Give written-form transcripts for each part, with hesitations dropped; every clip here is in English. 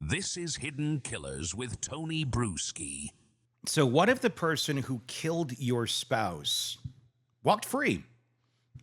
This is Hidden Killers with Tony Bruschi. So what if the person who killed your spouse walked free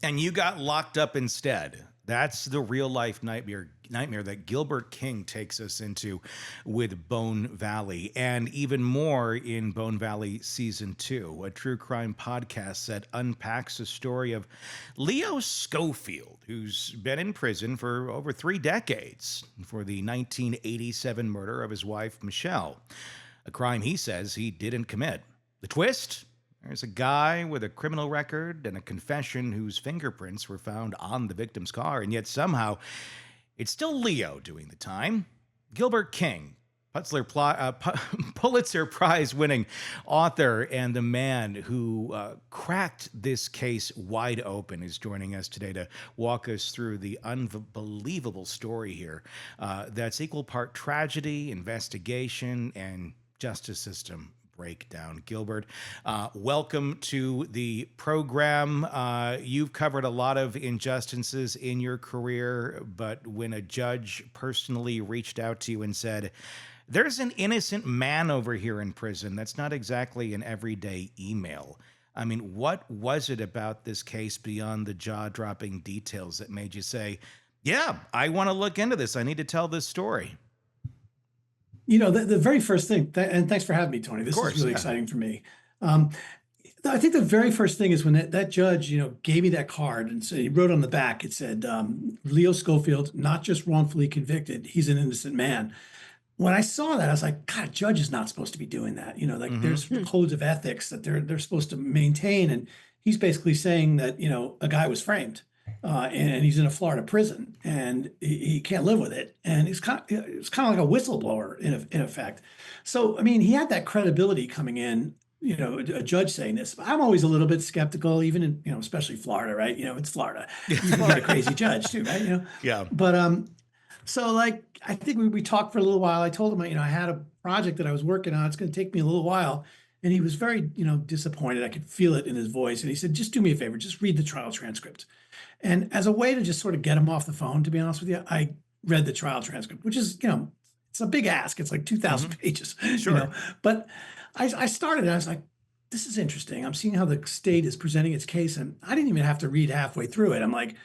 and you got locked up instead? That's the real life nightmare that Gilbert King takes us into with Bone Valley, and even more in Bone Valley Season 2, a true crime podcast that unpacks the story of Leo Schofield, who's been in prison for over 3 decades for the 1987 murder of his wife, Michelle, a crime he says he didn't commit. The twist? There's a guy with a criminal record and a confession whose fingerprints were found on the victim's car, and yet somehow it's still Leo doing the time. Gilbert King, Pulitzer Prize-winning author and the man who cracked this case wide open, is joining us today to walk us through the unbelievable story here that's equal part tragedy, investigation, and justice system breakdown. Gilbert, welcome to the program. You've covered a lot of injustices in your career, but when a judge personally reached out to you and said, there's an innocent man over here in prison, that's not exactly an everyday email. I mean, what was it about this case beyond the jaw-dropping details that made you say, yeah, I want to look into this. I need to tell this story? You know, the very first thing, and thanks for having me, Tony. This course, is really exciting for me. I think the very first thing is when that judge, gave me that card and so he wrote on the back, it said, Leo Schofield, not just wrongfully convicted, he's an innocent man. When I saw that, I was like, God, a judge is not supposed to be doing that. There's codes of ethics that they're supposed to maintain. And he's basically saying that, a guy was framed. And he's in a Florida prison, and he can't live with it. And it's kind of like a whistleblower in effect. So, I mean, he had that credibility coming in, a judge saying this. I'm always a little bit skeptical, even in, especially Florida, right? It's Florida. You can get a crazy judge too, right? Yeah. But so I think we talked for a little while. I told him, I had a project that I was working on. It's going to take me a little while. And he was very, disappointed. I could feel it in his voice. And he said, just do me a favor, just read the trial transcript. And as a way to just sort of get him off the phone, to be honest with you, I read the trial transcript, which is, it's a big ask. It's like 2,000 pages. Sure. But I started, and I was like, this is interesting. I'm seeing how the state is presenting its case. And I didn't even have to read halfway through it. I'm like,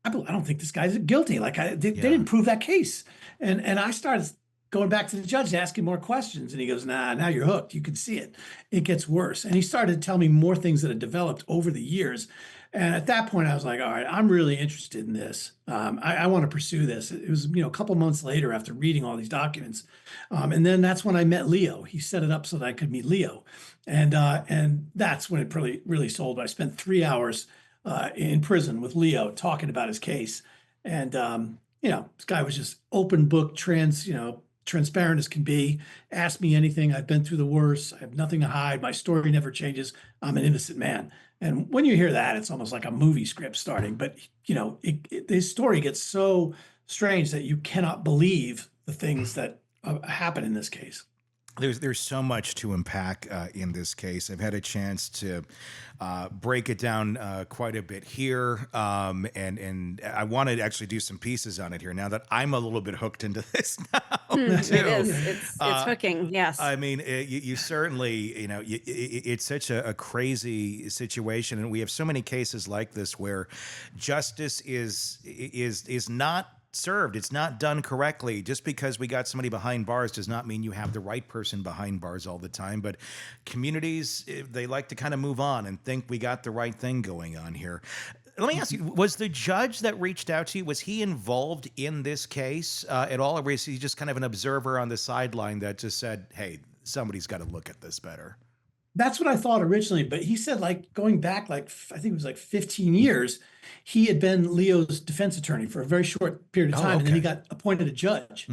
I don't think this guy's guilty. They didn't prove that case. And I started going back to the judge and asking more questions. And he goes, nah, now you're hooked. You can see it. It gets worse. And he started to tell me more things that had developed over the years. And at that point, I was like, all right, I'm really interested in this. I want to pursue this. It was, a couple months later after reading all these documents. And then that's when I met Leo. He set it up so that I could meet Leo. And that's when it really sold. I spent 3 hours in prison with Leo talking about his case. And, this guy was just open book, transparent as can be. Ask me anything. I've been through the worst. I have nothing to hide. My story never changes. I'm an innocent man. And when you hear that, it's almost like a movie script starting. But, this story gets so strange that you cannot believe the things that happen in this case. There's so much to unpack in this case. I've had a chance to break it down quite a bit here, and I wanted to actually do some pieces on it here now that I'm a little bit hooked into this now. Too. It is. It's hooking. Yes. I mean, you certainly, it's such a crazy situation, and we have so many cases like this where justice is not served. It's not done correctly. Just because we got somebody behind bars does not mean you have the right person behind bars all the time. But communities, they like to kind of move on and think we got the right thing going on here. Let me ask you, was the judge that reached out to you, was he involved in this case at all? Or was he just kind of an observer on the sideline that just said, hey, somebody's got to look at this better? That's what I thought originally, but he said going back, I think it was 15 years, he had been Leo's defense attorney for a very short period of time. And then he got appointed a judge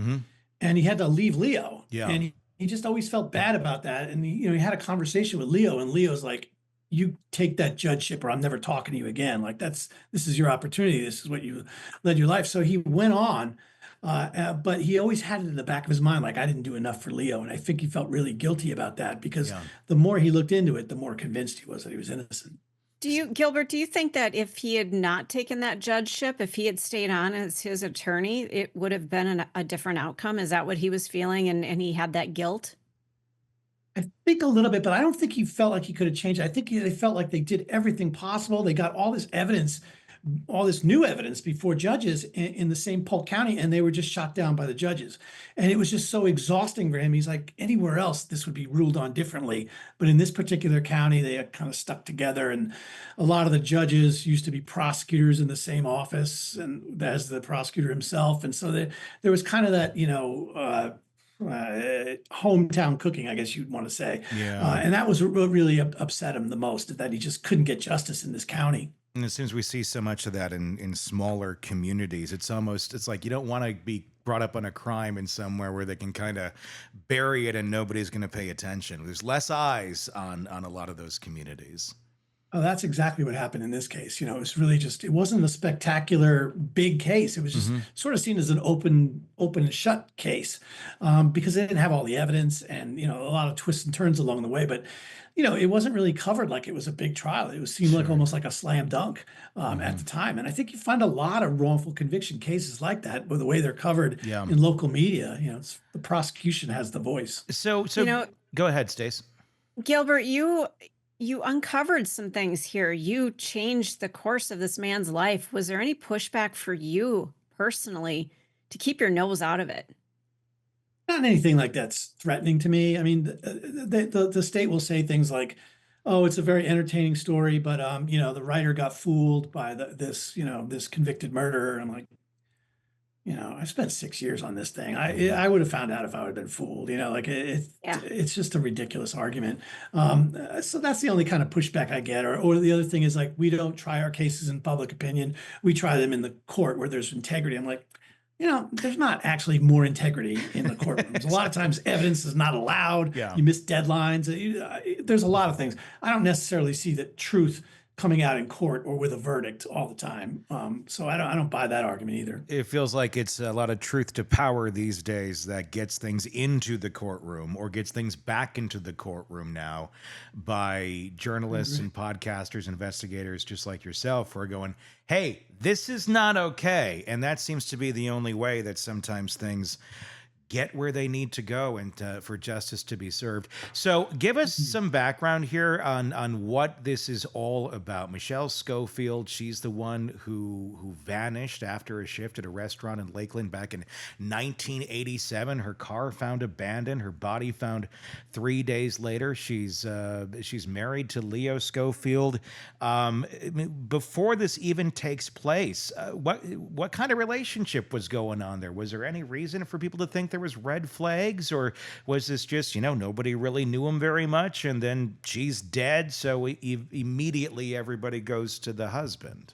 and he had to leave Leo. Yeah. And he just always felt bad about that. And he had a conversation with Leo, and Leo's like, you take that judgeship or I'm never talking to you again. This is your opportunity. This is what you led your life. So he went on. But he always had it in the back of his mind, I didn't do enough for Leo. And I think he felt really guilty about that because the more he looked into it, the more convinced he was that he was innocent. Gilbert, do you think that if he had not taken that judgeship, if he had stayed on as his attorney, it would have been a different outcome? Is that what he was feeling and he had that guilt? I think a little bit, but I don't think he felt like he could have changed it. I think they felt like they did everything possible. They got all this evidence, all this new evidence before judges in the same Polk County, and they were just shot down by the judges. And it was just so exhausting for him. He's like, anywhere else, this would be ruled on differently. But in this particular county, they had kind of stuck together. And a lot of the judges used to be prosecutors in the same office and as the prosecutor himself. And so there was kind of that, hometown cooking, I guess you'd want to say. Yeah. And that was what really upset him the most, that he just couldn't get justice in this county. And it seems we see so much of that in smaller communities. It's like you don't want to be brought up on a crime in somewhere where they can kind of bury it and nobody's going to pay attention. There's less eyes on a lot of those communities. Oh, that's exactly what happened in this case. It was really it wasn't a spectacular big case. It was just sort of seen as an open and shut case because they didn't have all the evidence and, a lot of twists and turns along the way. But, it wasn't really covered like it was a big trial. It seemed like almost like a slam dunk at the time. And I think you find a lot of wrongful conviction cases like that with the way they're covered in local media. The prosecution has the voice. So go ahead, Stace. Gilbert, you uncovered some things here. You changed the course of this man's life. Was there any pushback for you personally to keep your nose out of it? Not anything like that's threatening to me. I mean, the state will say things like, "Oh, it's a very entertaining story, but the writer got fooled by this convicted murderer." I'm like, I spent 6 years on this thing. I would have found out if I would have been fooled. It's just a ridiculous argument. So that's the only kind of pushback I get. Or the other thing is like, we don't try our cases in public opinion. We try them in the court where there's integrity. I'm like, there's not actually more integrity in the courtrooms. A lot of times evidence is not allowed. Yeah. You miss deadlines. There's a lot of things. I don't necessarily see the truth coming out in court or with a verdict all the time. So I don't buy that argument either. It feels like it's a lot of truth to power these days that gets things into the courtroom or gets things back into the courtroom now by journalists and podcasters, investigators just like yourself who are going, hey, this is not okay. And that seems to be the only way that sometimes things get where they need to go and for justice to be served. So give us some background here on what this is all about. Michelle Schofield, she's the one who vanished after a shift at a restaurant in Lakeland back in 1987. Her car found abandoned. Her body found 3 days later. She's married to Leo Schofield. Before this even takes place, what kind of relationship was going on there? Was there any reason for people to think there was red flags, or was this just, nobody really knew him very much and then she's dead, so immediately everybody goes to the husband?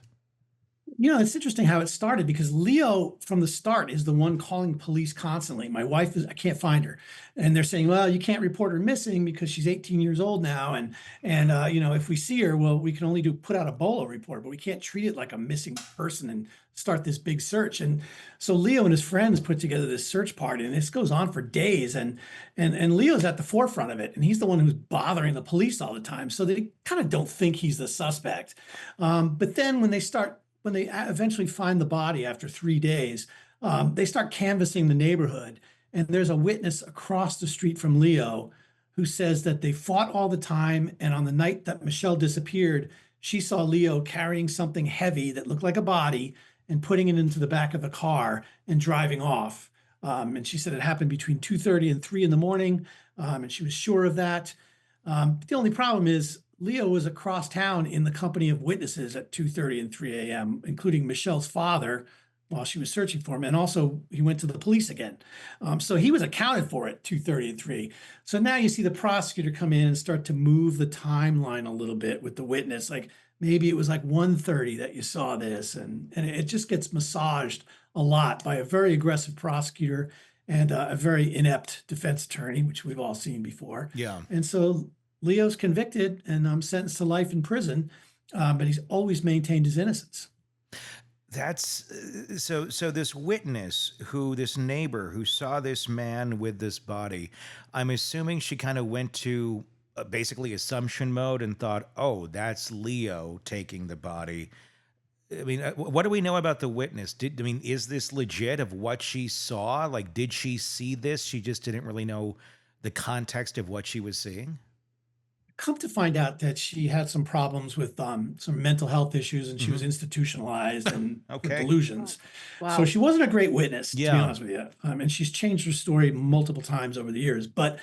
It's interesting how it started because Leo from the start is the one calling police constantly. My wife I can't find her. And they're saying, well, you can't report her missing because she's 18 years old now. And if we see her, well, we can only put out a BOLO report, but we can't treat it like a missing person and start this big search. And so Leo and his friends put together this search party, and this goes on for days. And Leo's at the forefront of it. And he's the one who's bothering the police all the time. So they kind of don't think he's the suspect. But then when they eventually find the body after 3 days, they start canvassing the neighborhood. And there's a witness across the street from Leo who says that they fought all the time. And on the night that Michelle disappeared, she saw Leo carrying something heavy that looked like a body and putting it into the back of the car and driving off. And she said it happened between 2:30 and 3 in the morning. And she was sure of that. The only problem is Leo was across town in the company of witnesses at 2:30 and 3 a.m., including Michelle's father, while she was searching for him. And also he went to the police again. So he was accounted for at 2:30 and 3. So now you see the prosecutor come in and start to move the timeline a little bit with the witness. Like maybe it was like 1:30 that you saw this. And it just gets massaged a lot by a very aggressive prosecutor and a very inept defense attorney, which we've all seen before. Yeah. And so Leo's convicted and sentenced to life in prison, but he's always maintained his innocence. That's so this witness this neighbor who saw this man with this body, I'm assuming she kind of went to basically assumption mode and thought, oh, that's Leo taking the body. I mean, what do we know about the witness? Is this legit of what she saw? Like, did she see this? She just didn't really know the context of what she was seeing? Come to find out that she had some problems with some mental health issues, and she was institutionalized and with Okay. delusions. So Wow. she wasn't a great witness, to be Yeah. honest with you. And she's changed her story multiple times over the years. But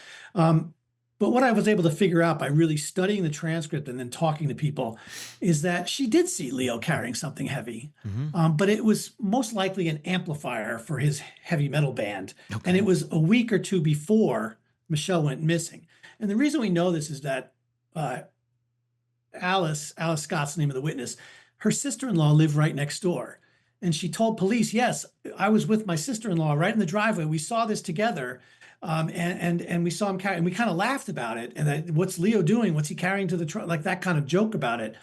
what I was able to figure out by really studying the transcript and then talking to people is that she did see Leo carrying something heavy, but it was most likely an amplifier for his heavy metal band. And it was a week or two before Michelle went missing. And the reason we know this is that Alice Scott's the name of the witness, her sister-in-law lived right next door. And she told police, yes, I was with my sister-in-law right in the driveway. We saw this together. And we saw him carry, and we kind of laughed about it. And that, what's Leo doing? What's he carrying to the truck? Like that kind of joke about it,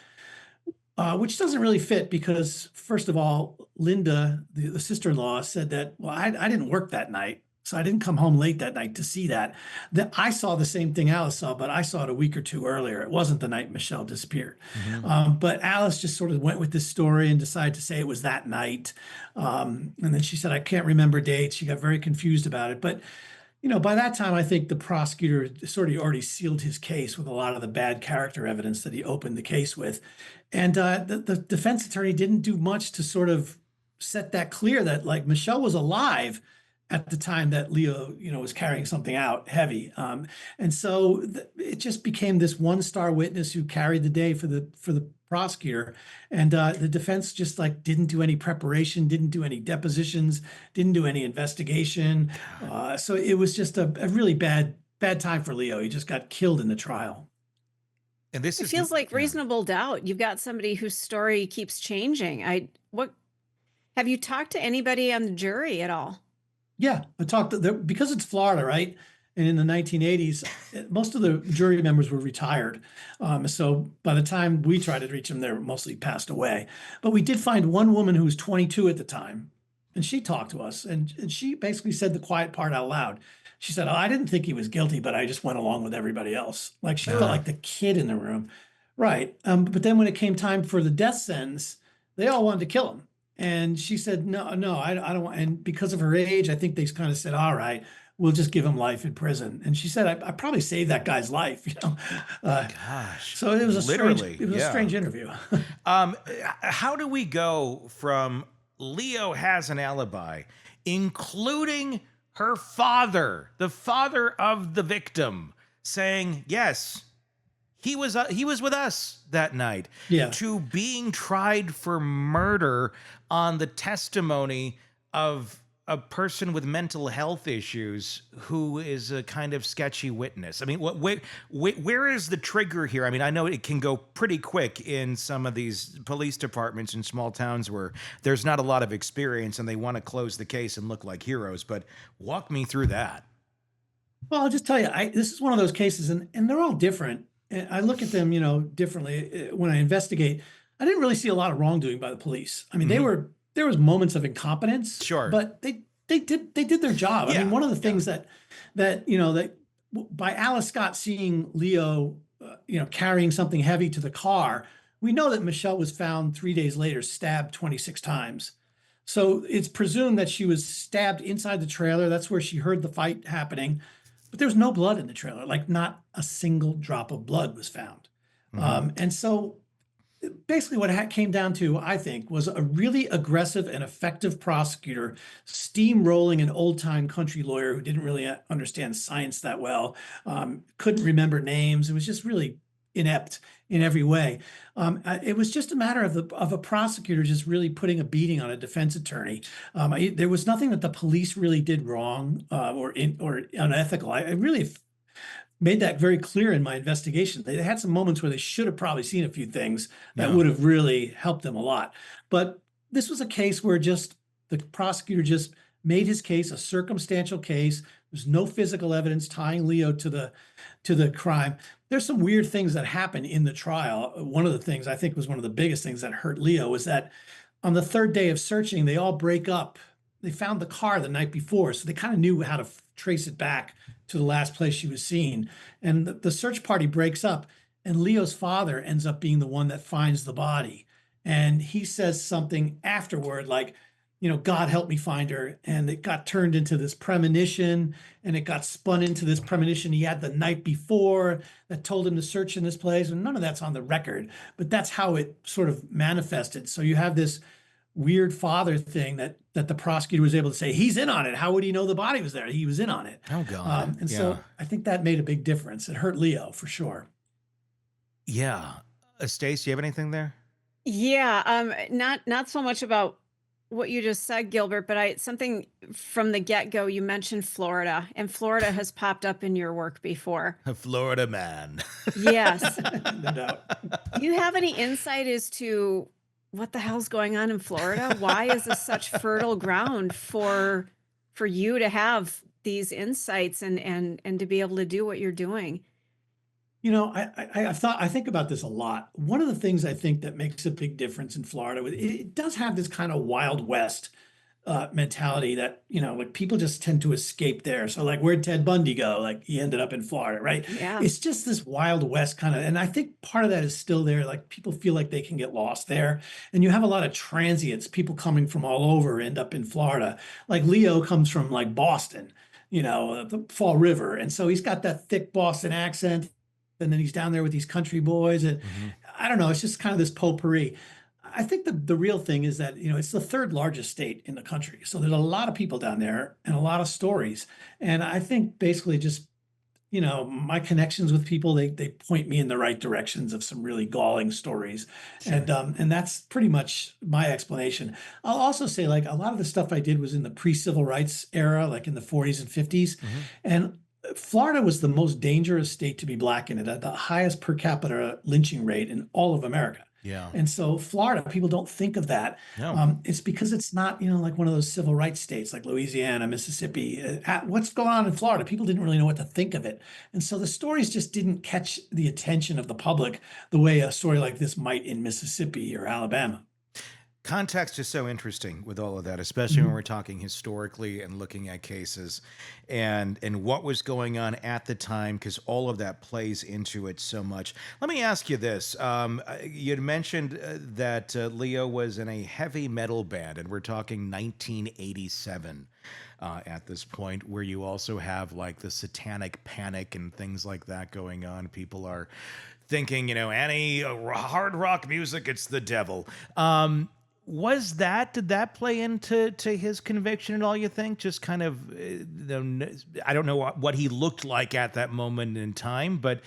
which doesn't really fit because, first of all, Linda, the sister-in-law, said that, well, I didn't work that night. So I didn't come home late that night to see that. That I saw the same thing Alice saw, but I saw it a week or two earlier. It wasn't the night Michelle disappeared. But Alice just sort of went with this story and decided to say it was that night. And then she said, I can't remember dates. She got very confused about it. But by that time, I think the prosecutor sort of already sealed his case with a lot of the bad character evidence that he opened the case with. And the defense attorney didn't do much to sort of set that clear that like Michelle was alive at the time that Leo, was carrying something out heavy. And so it just became this one-star witness who carried the day for the prosecutor. And the defense just like didn't do any preparation, didn't do any depositions, didn't do any investigation. So it was just a really bad time for Leo. He just got killed in the trial. And this It feels like reasonable doubt. You've got somebody whose story keeps changing. Have you talked to anybody on the jury at all? Yeah, I talked because it's Florida, right? And in the 1980s, most of the jury members were retired. So by the time we tried to reach them, they were mostly passed away. But we did find one woman who was 22 at the time, and she talked to us, and she basically said the quiet part out loud. She said, oh, I didn't think he was guilty, but I just went along with everybody else. Like she felt like the kid in the room. Right. But then when it came time for the death sentence, they all wanted to kill him. And she said, no, I don't want. And because of her age, I think they kind of said, all right, we'll just give him life in prison. And she said, I probably saved that guy's life, Gosh. So it was a Literally, a strange interview. How do we go from Leo has an alibi, including her father, the father of the victim, saying, yes, he was with us that night, to being tried for murder on the testimony of a person with mental health issues who is a kind of sketchy witness? I mean, where is the trigger here? I mean, I know it can go pretty quick in some of these police departments in small towns where there's not a lot of experience and they want to close the case and look like heroes, but walk me through that. Well, I'll just tell you, this is one of those cases, and they're all different. And I look at them, differently. When I investigate, I didn't really see a lot of wrongdoing by the police. I mean, there was moments of incompetence, sure, but they did their job. I mean, one of the things that by Alice Scott seeing Leo, carrying something heavy to the car, we know that Michelle was found 3 days later, stabbed 26 times. So it's presumed that she was stabbed inside the trailer. That's where she heard the fight happening. But there was no blood in the trailer, like not a single drop of blood was found. And so basically what it came down to, I think, was a really aggressive and effective prosecutor steamrolling an old-time country lawyer who didn't really understand science that well, couldn't remember names. It was just really inept in every way. It was just a matter of a prosecutor just really putting a beating on a defense attorney. There was nothing that the police really did wrong or unethical. I really made that very clear in my investigation. They had some moments where they should have probably seen a few things that would have really helped them a lot. But this was a case where just the prosecutor just made his case a circumstantial case. There's no physical evidence tying Leo to the crime. There's some weird things that happen in the trial. One of the things I think was one of the biggest things that hurt Leo was that on the third day of searching, they all break up. They found the car the night before, so they kind of knew how to trace it back to the last place she was seen. And the search party breaks up, and Leo's father ends up being the one that finds the body. And he says something afterward, like, God help me find her. And it got turned into this premonition, and it got spun into this premonition he had the night before that told him to search in this place. And none of that's on the record, but that's how it sort of manifested. So you have this weird father thing that the prosecutor was able to say, he's in on it. How would he know the body was there? He was in on it. Oh, God. And so I think that made a big difference. It hurt Leo for sure. Yeah. Stace, you have anything there? Yeah, not so much about what you just said, Gilbert, but something from the get-go. You mentioned Florida, and Florida has popped up in your work before. A Florida man. Yes. No doubt. Do you have any insight as to what the hell's going on in Florida? Why is this such fertile ground for you to have these insights and to be able to do what you're doing? I think about this a lot. One of the things I think that makes a big difference in Florida, it does have this kind of Wild West mentality that, like people just tend to escape there. So like, where'd Ted Bundy go? Like he ended up in Florida, right? Yeah. It's just this Wild West kind of, and I think part of that is still there. Like people feel like they can get lost there. And you have a lot of transients, people coming from all over end up in Florida. Like Leo comes from like Boston, the Fall River. And so he's got that thick Boston accent. And then he's down there with these country boys. And I don't know, it's just kind of this potpourri. I think the real thing is that, it's the third largest state in the country. So there's a lot of people down there and a lot of stories. And I think basically just, my connections with people, they point me in the right directions of some really galling stories. Sure. And that's pretty much my explanation. I'll also say like a lot of the stuff I did was in the pre-civil rights era, like in the 40s and 50s. And Florida was the most dangerous state to be black in. It had the highest per capita lynching rate in all of America. Yeah. And so Florida, people don't think of that. No. It's because it's not, like one of those civil rights states like Louisiana, Mississippi. What's going on in Florida? People didn't really know what to think of it. And so the stories just didn't catch the attention of the public the way a story like this might in Mississippi or Alabama. Context is so interesting with all of that, especially when we're talking historically and looking at cases and what was going on at the time, because all of that plays into it so much. Let me ask you this. You'd mentioned that Leo was in a heavy metal band, and we're talking 1987 at this point, where you also have like the satanic panic and things like that going on. People are thinking, any hard rock music, it's the devil. Did that play into his conviction at all, you think? Just kind of, I don't know what he looked like at that moment in time, but,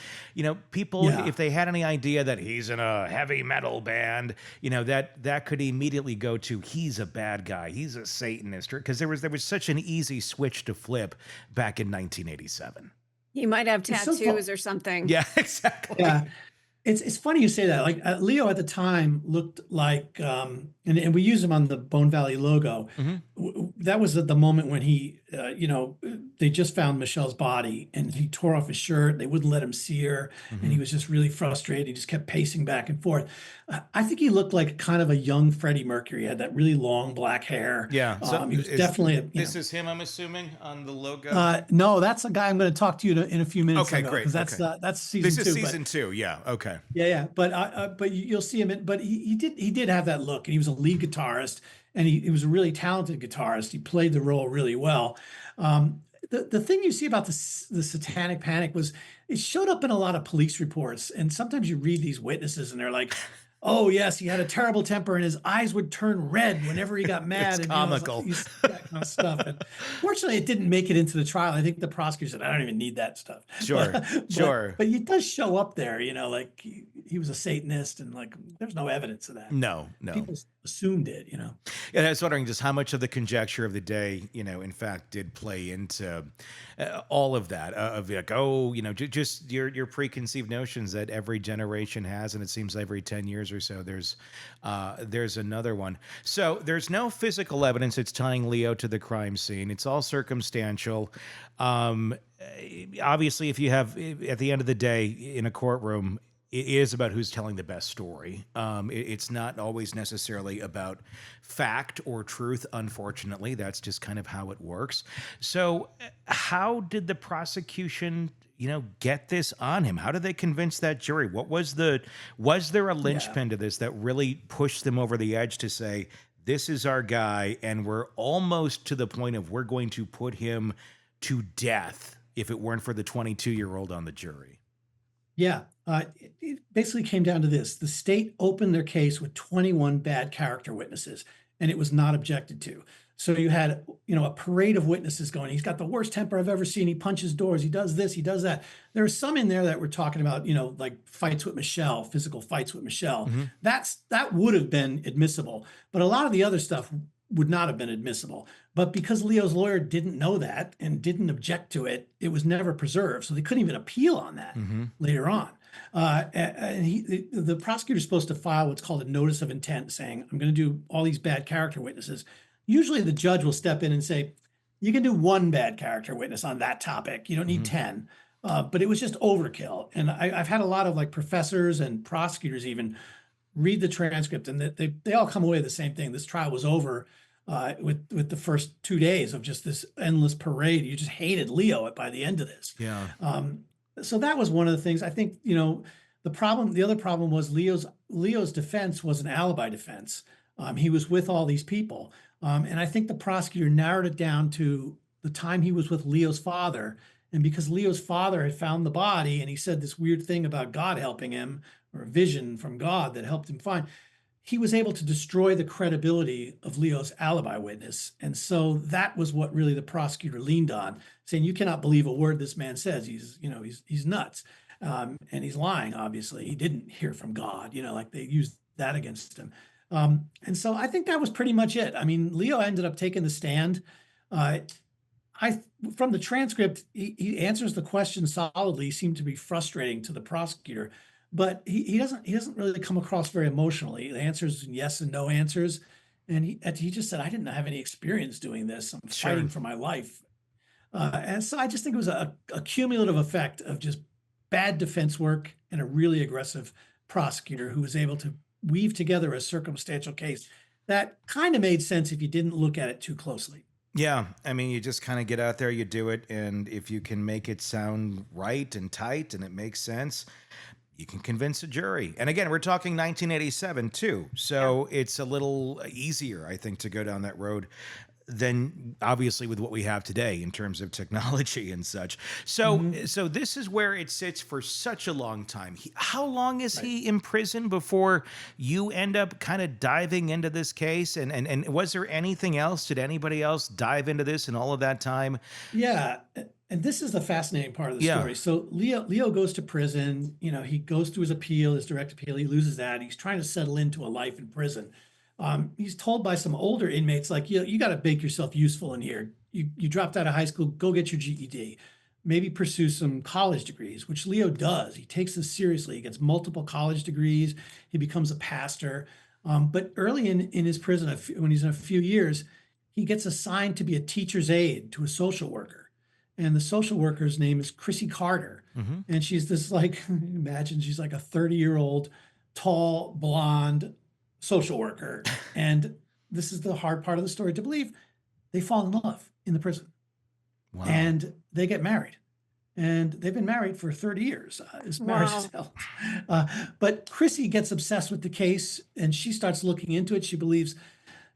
people, if they had any idea that he's in a heavy metal band, that could immediately go to, he's a bad guy, he's a Satanist, because there was such an easy switch to flip back in 1987. He might have tattoos or something. Yeah, exactly. Yeah. It's funny you say that. Like Leo at the time looked like, and we use him on the Bone Valley logo. That was at the moment when he, they just found Michelle's body, and he tore off his shirt. They wouldn't let him see her, and he was just really frustrated. He just kept pacing back and forth. I think he looked like kind of a young Freddie Mercury. He had that really long black hair. Yeah, so he was definitely. This is him, I'm assuming, on the logo. No, that's a guy I'm going to talk to you in a few minutes. Okay, great. That's season 2. This is season 2. Yeah. Okay. Yeah. But you'll see him. But he did have that look, and he was a lead guitarist, and he was a really talented guitarist. He played the role really well. The thing you see about the satanic panic was it showed up in a lot of police reports, and sometimes you read these witnesses, and they're like, oh yes, he had a terrible temper, and his eyes would turn red whenever he got mad. It's and comical. That kind of stuff. And fortunately, it didn't make it into the trial. I think the prosecutor said, I don't even need that stuff. Sure. But it does show up there, like he was a Satanist, and like there's no evidence of that. No. People assumed it, Yeah, I was wondering just how much of the conjecture of the day, in fact, did play into all of that, of like, just your preconceived notions that every generation has, and it seems every 10 years or so there's another one. So there's no physical evidence that's tying Leo to the crime scene. It's all circumstantial. Obviously, if you have, at the end of the day in a courtroom, it is about who's telling the best story. It's not always necessarily about fact or truth, unfortunately. That's just kind of how it works. So, how did the prosecution, get this on him? How did they convince that jury? Was there a linchpin to this that really pushed them over the edge to say, this is our guy, and we're almost to the point of we're going to put him to death if it weren't for the 22-year-old on the jury? Yeah. It basically came down to this. The state opened their case with 21 bad character witnesses, and it was not objected to. So you had, a parade of witnesses going. He's got the worst temper I've ever seen. He punches doors. He does this. He does that. There are some in there that we're talking about, like fights with Michelle, physical fights with Michelle. That would have been admissible. But a lot of the other stuff would not have been admissible. But because Leo's lawyer didn't know that and didn't object to it, it was never preserved. So they couldn't even appeal on that later on. The prosecutor's supposed to file what's called a notice of intent saying, I'm going to do all these bad character witnesses. Usually the judge will step in and say, you can do one bad character witness on that topic. You don't need 10. But it was just overkill. And I've had a lot of professors and prosecutors even read the transcript, and they all come away with the same thing. This trial was over with the first 2 days of just this endless parade. You just hated Leo by the end of this. Yeah. So that was one of the things. I think, the other problem was Leo's defense was an alibi defense. He was with all these people. And I think the prosecutor narrowed it down to the time he was with Leo's father. And because Leo's father had found the body and he said this weird thing about God helping him, or a vision from God that helped him find, he was able to destroy the credibility of Leo's alibi witness. And so that was what really the prosecutor leaned on, saying, you cannot believe a word this man says. He's nuts. And he's lying, obviously. He didn't hear from God, they used that against him. And so I think that was pretty much it. I mean, Leo ended up taking the stand. From the transcript, he answers the question solidly. He seemed to be frustrating to the prosecutor, but he doesn't really come across very emotionally. The answers yes and no answers, and he just said, "I didn't have any experience doing this. I'm fighting for my life." And so I just think it was a cumulative effect of just bad defense work and a really aggressive prosecutor who was able to weave together a circumstantial case that kind of made sense if you didn't look at it too closely. Yeah. I mean, you just kind of get out there, you do it. And if you can make it sound right and tight and it makes sense, you can convince a jury. And again, we're talking 1987 too. So it's a little easier, I think, to go down that road than obviously with what we have today in terms of technology and such. So so this is where it sits for such a long time. How long is he in prison before you end up kind of diving into this case? And was there anything else? Did anybody else dive into this in all of that time? Yeah. And this is the fascinating part of the story. So Leo goes to prison. He goes through his appeal, his direct appeal. He loses that. He's trying to settle into a life in prison. He's told by some older inmates, you got to make yourself useful in here. You dropped out of high school, go get your GED, maybe pursue some college degrees, which Leo does. He takes this seriously. He gets multiple college degrees. He becomes a pastor. But early in his prison, when he's in a few years, he gets assigned to be a teacher's aide to a social worker. And the social worker's name is Chrissy Carter. And she's this imagine she's like a 30-year-old, tall, blonde, social worker. And this is the hard part of the story to believe. They fall in love in the prison. Wow. And they get married. And they've been married for 30 years. This marriage is hell. But Chrissy gets obsessed with the case and she starts looking into it. She believes,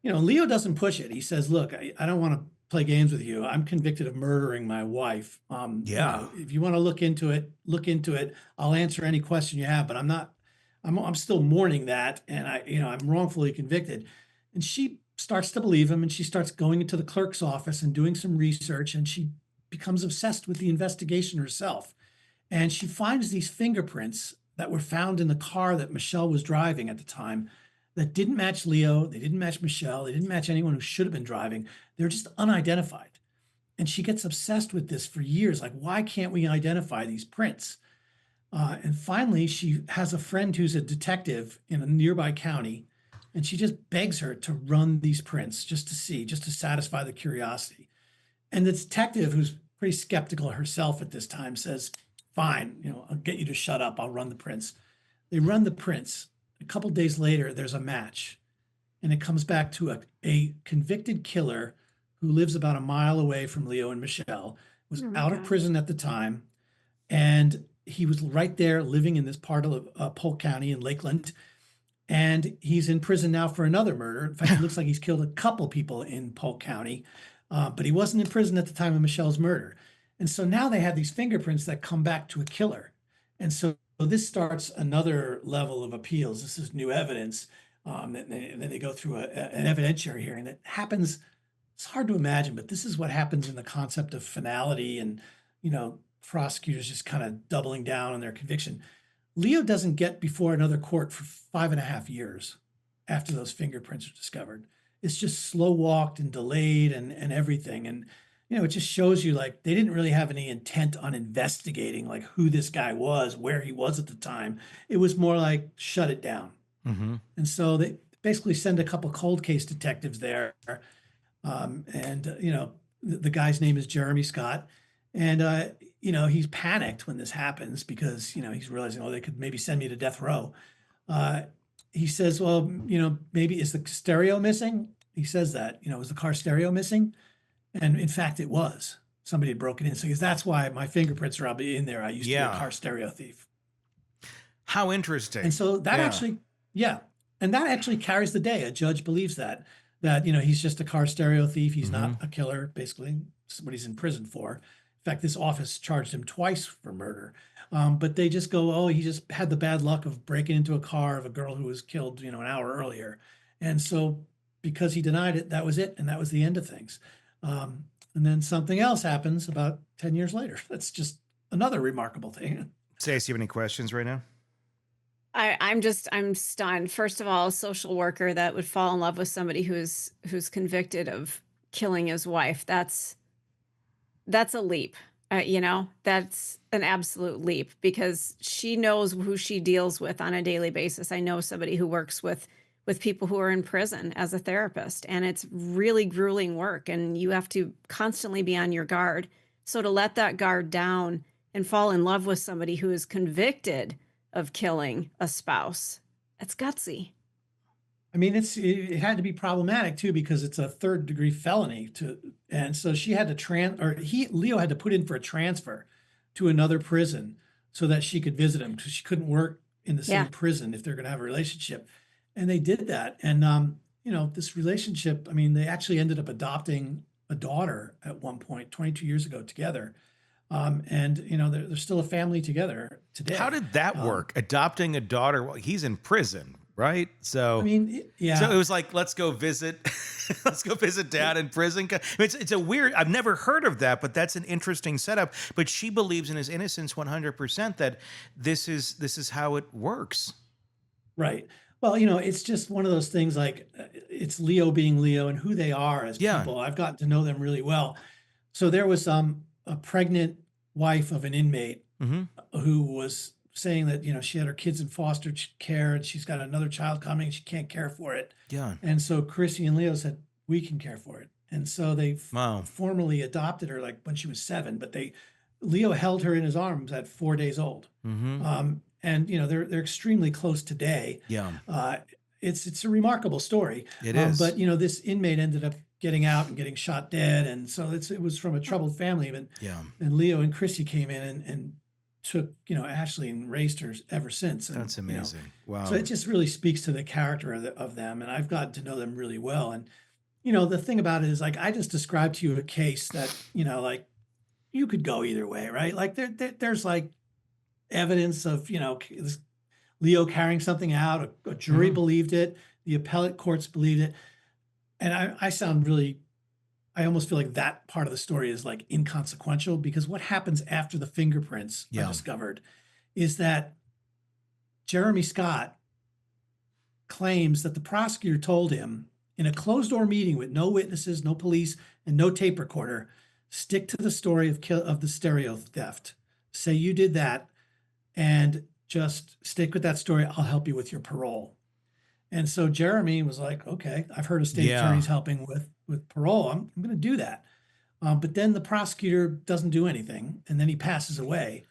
Leo doesn't push it. He says, look, I don't want to play games with you. I'm convicted of murdering my wife. If you want to look into it. I'll answer any question you have, but I'm still mourning that, and I'm wrongfully convicted. And she starts to believe him, and she starts going into the clerk's office and doing some research, and she becomes obsessed with the investigation herself. And she finds these fingerprints that were found in the car that Michelle was driving at the time that didn't match Leo, they didn't match Michelle, they didn't match anyone who should have been driving. They're just unidentified. And she gets obsessed with this for years. Why can't we identify these prints? And finally, she has a friend who's a detective in a nearby county, and she just begs her to run these prints just to satisfy the curiosity. And the detective, who's pretty skeptical herself at this time, says, fine, I'll get you to shut up. I'll run the prints. They run the prints. A couple days later, there's a match, and it comes back to a convicted killer who lives about a mile away from Leo and Michelle, was Oh my out of God. prison at the time, and he was right there living in this part of Polk County in Lakeland. And he's in prison now for another murder. In fact, it looks like he's killed a couple people in Polk County, but he wasn't in prison at the time of Michelle's murder. And so now they have these fingerprints that come back to a killer. And so this starts another level of appeals. This is new evidence. And then they go through an evidentiary hearing that happens. It's hard to imagine, but this is what happens in the concept of finality and, prosecutors just kind of doubling down on their conviction. Leo doesn't get before another court for 5.5 years after those fingerprints are discovered. It's just slow walked and delayed and everything. And, it just shows you like they didn't really have any intent on investigating like who this guy was, where he was at the time. It was more like shut it down. Mm-hmm. And so they basically send a couple cold case detectives there. The guy's name is Jeremy Scott. And, he's panicked when this happens because, he's realizing, they could maybe send me to death row. He says, well, maybe is the stereo missing? He says that, is the car stereo missing? And in fact, it was. Somebody had broken in. So he goes, that's why my fingerprints are in there. I used to be a car stereo thief. How interesting. And so that actually carries the day. A judge believes that he's just a car stereo thief. He's not a killer, basically. That's what he's in prison for. In fact, this office charged him twice for murder. But they just go, he just had the bad luck of breaking into a car of a girl who was killed, an hour earlier. And so because he denied it, that was it. And that was the end of things. And then something else happens about 10 years later. That's just another remarkable thing. Stacey, you have any questions right now? I'm stunned. First of all, a social worker that would fall in love with somebody who's convicted of killing his wife. That's a leap. That's an absolute leap because she knows who she deals with on a daily basis. I know somebody who works with people who are in prison as a therapist, and it's really grueling work, and you have to constantly be on your guard. So to let that guard down and fall in love with somebody who is convicted of killing a spouse, that's gutsy. I mean, it had to be problematic too because it's a third-degree felony and so she had to Leo had to put in for a transfer to another prison so that she could visit him because she couldn't work in the same prison if they're going to have a relationship. And they did that. And, this relationship, I mean, they actually ended up adopting a daughter at one point, 22 years ago together. They're still a family together today. How did that work? Adopting a daughter while he's in prison, right? So, I mean, yeah. So it was like, let's go visit dad in prison. It's a weird, I've never heard of that, but that's an interesting setup. But she believes in his innocence 100% that this is how it works. Right. Well, it's just one of those things like it's Leo being Leo and who they are as people. I've gotten to know them really well. So there was a pregnant wife of an inmate who was saying that, she had her kids in foster care and she's got another child coming. She can't care for it. Yeah. And so Chrissy and Leo said, we can care for it. And so they formally adopted her like when she was 7, but Leo held her in his arms at 4 days old. And they're extremely close today. Yeah. It's a remarkable story. It is. But this inmate ended up getting out and getting shot dead, and so it was from a troubled family. And Leo and Chrissy came in and took Ashley and raised her ever since. And, that's amazing. Wow. So it just really speaks to the character of them, and I've gotten to know them really well. And the thing about it is like I just described to you a case that like you could go either way, right? Like there's like evidence of Leo carrying something out. A jury believed it. The appellate courts believed it. And I almost feel like that part of the story is like inconsequential because what happens after the fingerprints are discovered is that Jeremy Scott claims that the prosecutor told him in a closed door meeting with no witnesses, no police, and no tape recorder, stick to the story of the stereo theft. Say you did that and just stick with that story. I'll help you with your parole. And so Jeremy was like, okay, I've heard of state attorneys helping with parole. I'm going to do that. But then the prosecutor doesn't do anything. And then he passes away.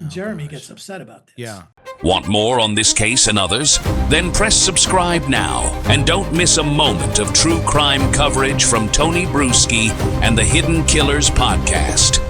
Jeremy gets upset about this. Yeah. Want more on this case and others? Then press subscribe now and don't miss a moment of true crime coverage from Tony Bruschi and the Hidden Killers podcast.